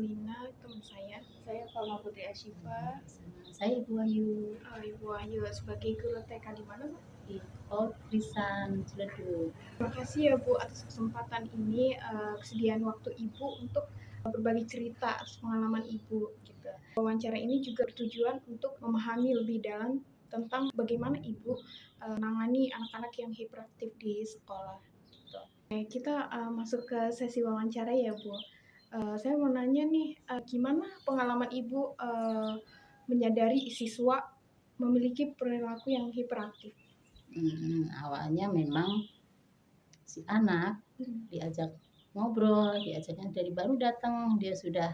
Lina, teman saya. Saya Palma Putri Asyifa. Saya Ibu Ayu. Ibu Ayu sebagai guru TK di mana, Bu? Di Krisan Ciledug. Terima kasih ya Bu atas kesempatan ini, kesediaan waktu Ibu untuk berbagi cerita atas pengalaman Ibu gitu. Wawancara ini juga bertujuan untuk memahami lebih dalam tentang bagaimana Ibu menangani anak-anak yang hiperaktif di sekolah. Gitu. Kita masuk ke sesi wawancara ya Bu. Saya mau nanya nih, gimana pengalaman Ibu menyadari siswa memiliki perilaku yang hiperaktif? Awalnya memang si anak diajak ngobrol, diajaknya dari baru datang dia sudah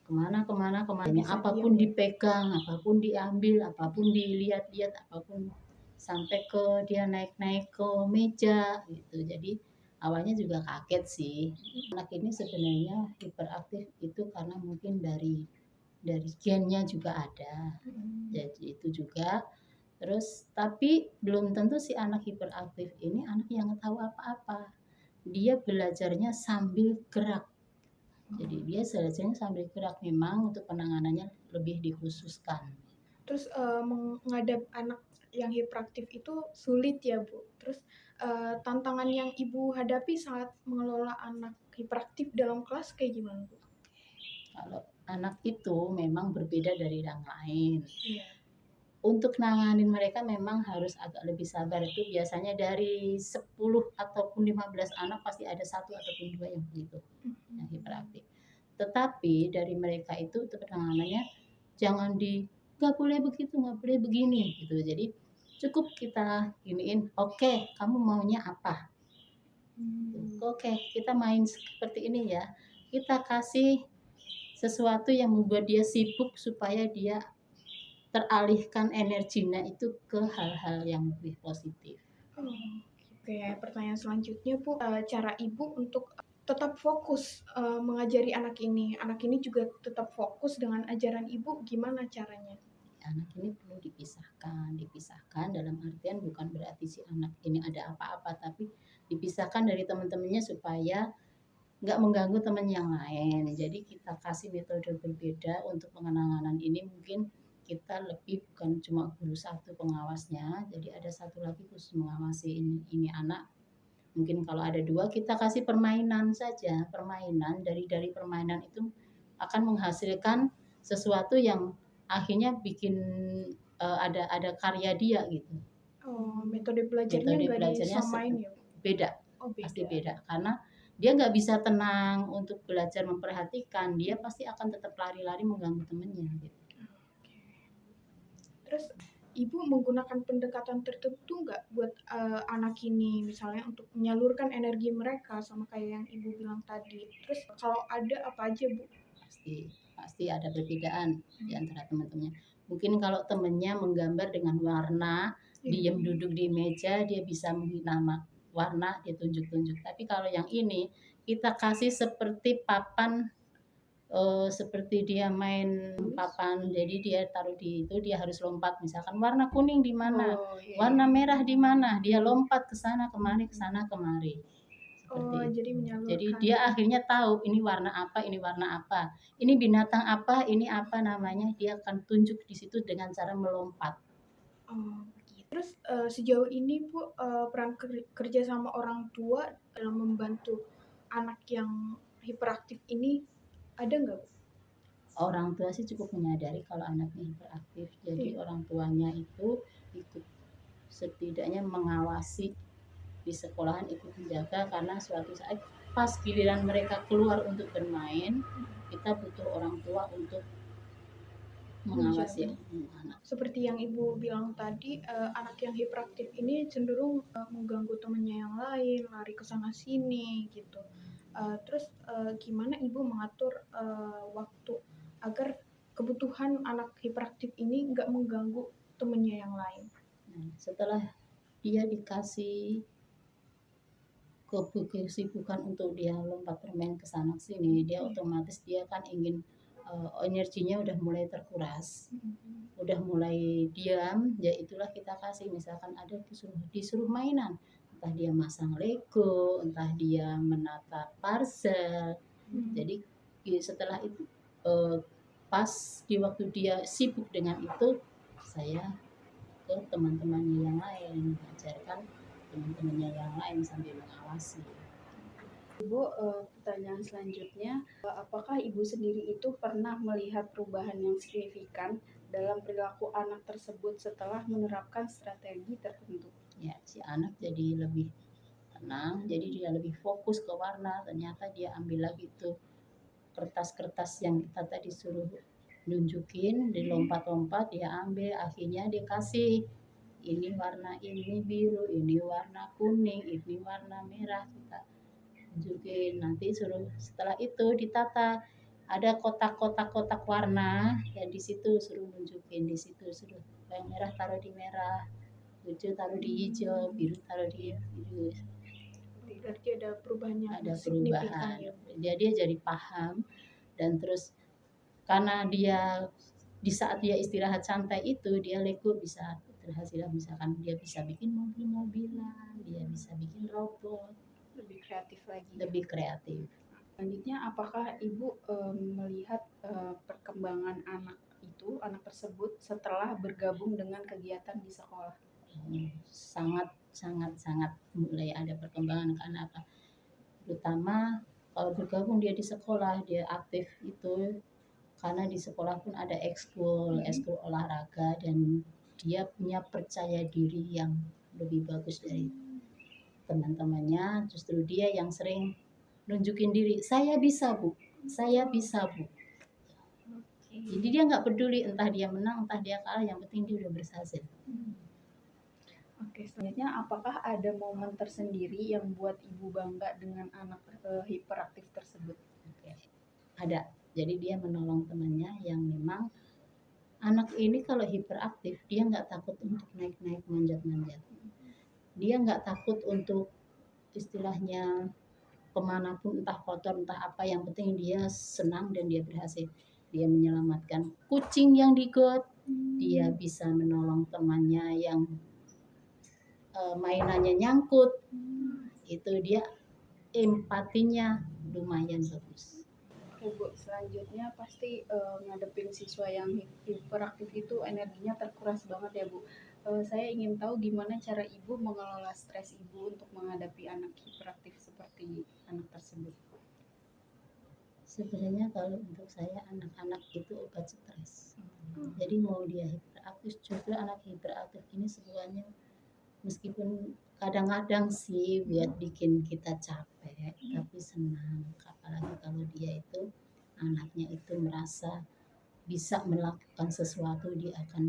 kemana, apapun dipegang, apapun diambil, apapun dilihat-lihat, apapun sampai ke dia naik-naik ke meja gitu. Jadi awalnya juga kaget sih. Anak ini sebenarnya hiperaktif itu karena mungkin dari gennya juga ada. Jadi itu juga. Terus tapi belum tentu si anak hiperaktif ini anak yang tahu apa-apa. Dia belajarnya sambil gerak. Jadi dia belajarnya sambil gerak, memang untuk penanganannya lebih dikhususkan. Terus menghadap anak yang hiperaktif itu sulit ya Bu. Terus tantangan yang Ibu hadapi saat mengelola anak hiperaktif dalam kelas kayak gimana Bu? Kalau anak itu memang berbeda dari yang lain. Iya. Untuk nanganin mereka memang harus agak lebih sabar. Itu biasanya dari 10 ataupun 15 anak pasti ada 1 ataupun 2 yang begitu, yang hiperaktif. Tetapi dari mereka itu penanganannya jangan nggak boleh begitu, nggak boleh begini gitu. Jadi cukup kita giniin, oke, kamu maunya apa? Oke, kita main seperti ini ya. Kita kasih sesuatu yang membuat dia sibuk supaya dia teralihkan energinya itu ke hal-hal yang lebih positif. Oke, pertanyaan selanjutnya Bu, cara Ibu untuk tetap fokus mengajari anak ini. Anak ini juga tetap fokus dengan ajaran Ibu, gimana caranya? Anak ini perlu dipisahkan dalam artian bukan berarti si anak ini ada apa-apa, tapi dipisahkan dari teman-temannya supaya nggak mengganggu teman yang lain. Jadi kita kasih metode berbeda untuk penanganan ini. Mungkin kita lebih bukan cuma guru satu pengawasnya, jadi ada satu lagi khusus mengawasi ini anak. Mungkin kalau ada 2 kita kasih permainan saja. Permainan dari permainan itu akan menghasilkan sesuatu yang akhirnya bikin ada karya dia gitu. Metode belajarnya nggak disamain ya? Beda. Pasti beda karena dia nggak bisa tenang untuk belajar memperhatikan, dia pasti akan tetap lari-lari mengganggu temennya gitu. Terus Ibu menggunakan pendekatan tertentu nggak buat anak ini, misalnya untuk menyalurkan energi mereka sama kayak yang Ibu bilang tadi. Terus kalau ada apa aja Bu? Pasti ada perbedaan di antara teman-temannya. Mungkin kalau temennya menggambar dengan warna, diam duduk di meja, dia bisa nama warna, dia tunjuk-tunjuk. Tapi kalau yang ini kita kasih seperti papan, seperti dia main papan, jadi dia taruh di itu, dia harus lompat. Misalkan warna kuning di mana, warna merah di mana, dia lompat ke sana kemari, ke sana kemari. Jadi dia akhirnya tahu ini warna apa, ini warna apa, ini binatang apa, ini apa namanya, dia akan tunjuk di situ dengan cara melompat. Terus sejauh ini Bu, peran kerja sama orang tua dalam membantu anak yang hiperaktif ini ada nggak Bu? Orang tua sih cukup menyadari kalau anaknya hiperaktif, jadi orang tuanya itu ikut setidaknya mengawasi di sekolahan, ikut menjaga, karena suatu saat pas giliran mereka keluar untuk bermain, kita butuh orang tua untuk mengawasi anak. Seperti yang Ibu bilang tadi, anak yang hiperaktif ini cenderung mengganggu temannya yang lain, lari ke sana sini gitu. Terus gimana Ibu mengatur waktu agar kebutuhan anak hiperaktif ini nggak mengganggu temannya yang lain? Nah, setelah dia dikasih kesibukan untuk dia lompat bermain ke sana sini, dia otomatis dia kan ingin energinya udah mulai terkuras, udah mulai diam, ya itulah kita kasih, misalkan ada disuruh mainan, entah dia masang Lego, entah dia menata parcel. Jadi Setelah itu pas di waktu dia sibuk dengan itu, saya ke teman-temannya yang lain, mengajarkan teman-temannya yang lain sambil mengawasi. Ibu, pertanyaan selanjutnya, apakah Ibu sendiri itu pernah melihat perubahan yang signifikan dalam perilaku anak tersebut setelah menerapkan strategi tertentu? Ya, si anak jadi lebih tenang, jadi dia lebih fokus ke warna. Ternyata dia ambil lagi tuh kertas-kertas yang kita tadi suruh nunjukin, dilompat-lompat, dia ambil, akhirnya dia kasih ini warna ini biru, ini warna kuning, ini warna merah, kita tunjukin. Nanti suruh setelah itu ditata, ada kotak-kotak warna, ya di situ suruh nunjukin, di situ suruh yang merah taruh di merah, hijau taruh di hijau, biru taruh di biru. Berarti ada perubahan yang Ada signifikan perubahan, ya. dia jadi paham. Dan terus karena dia di saat dia istirahat santai itu, dia Lego bisa berhasil, misalkan dia bisa bikin mobil-mobilan, dia bisa bikin robot, Lebih kreatif lagi. lebih kreatif. Selanjutnya, apakah Ibu melihat perkembangan anak tersebut setelah bergabung dengan kegiatan di sekolah? Sangat mulai ada perkembangan. Karena apa? Terutama kalau bergabung dia di sekolah, dia aktif itu, karena di sekolah pun ada ekskul olahraga, dan dia punya percaya diri yang lebih bagus dari teman-temannya. Justru dia yang sering nunjukin diri, saya bisa bu, saya bisa bu. Jadi dia nggak peduli entah dia menang entah dia kalah, yang penting dia udah berhasil. Oke, selanjutnya apakah ada momen tersendiri yang buat Ibu bangga dengan anak hiperaktif tersebut? Oke. Ada. Jadi dia menolong temannya yang memang anak ini kalau hiperaktif, dia nggak takut untuk naik-naik, manjat-manjat. Dia nggak takut untuk istilahnya kemanapun, entah kotor entah apa, yang penting dia senang dan dia berhasil. Dia menyelamatkan kucing yang digot, dia bisa menolong temannya yang mainannya nyangkut. Itu dia empatinya lumayan bagus. Oke Bu, selanjutnya pasti ngadepin siswa yang hiperaktif itu energinya terkuras banget ya Bu. Saya ingin tahu gimana cara Ibu mengelola stres Ibu untuk menghadapi anak hiperaktif seperti anak tersebut. Sebenarnya kalau untuk saya anak-anak itu obat stres. Jadi mau dia hiperaktif, justru anak hiperaktif ini semuanya meskipun kadang-kadang sih buat bikin kita capek, tapi senang. Apalagi kalau dia itu anaknya itu merasa bisa melakukan sesuatu, dia akan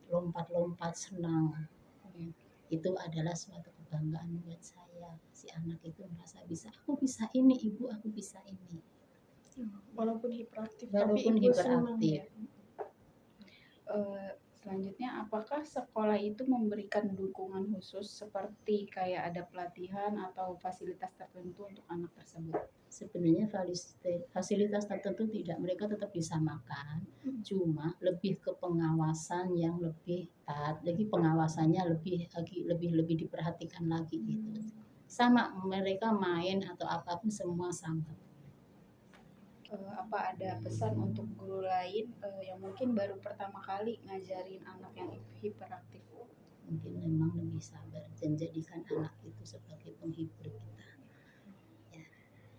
lompat-lompat senang. Itu adalah suatu kebanggaan buat saya. Si anak itu merasa bisa, aku bisa ini ibu, aku bisa ini. Walaupun hiperaktif, Walaupun tapi Ibu senang hiperaktif. ya. Selanjutnya, apakah sekolah itu memberikan dukungan khusus seperti kayak ada pelatihan atau fasilitas tertentu untuk anak tersebut? Sebenarnya fasilitas tertentu tidak, mereka tetap bisa makan, cuma lebih ke pengawasan yang lebih ketat, lagi pengawasannya lebih diperhatikan lagi gitu. Sama mereka main atau apapun semua sama. Apa ada pesan untuk guru lain yang mungkin baru pertama kali ngajarin anak yang hiperaktif? Mungkin memang lebih sabar dan jadikan anak itu sebagai penghibur kita. Ya,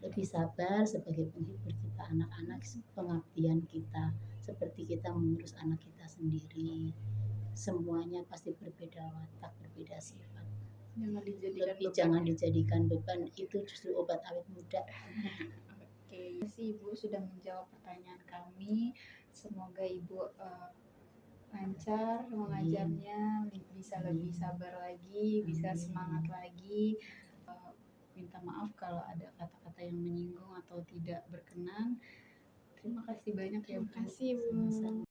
lebih sabar sebagai penghibur kita, anak-anak pengabdian kita, seperti kita mengurus anak kita sendiri. Semuanya pasti berbeda watak, berbeda sifat. Jangan dijadikan beban, itu justru obat awet muda. Oke, terima kasih Ibu sudah menjawab pertanyaan kami. Semoga Ibu lancar mengajarnya, bisa lebih sabar lagi, bisa semangat lagi. Minta maaf kalau ada kata-kata yang menyinggung atau tidak berkenan. Terima kasih banyak ya Bu. Terima kasih Bu.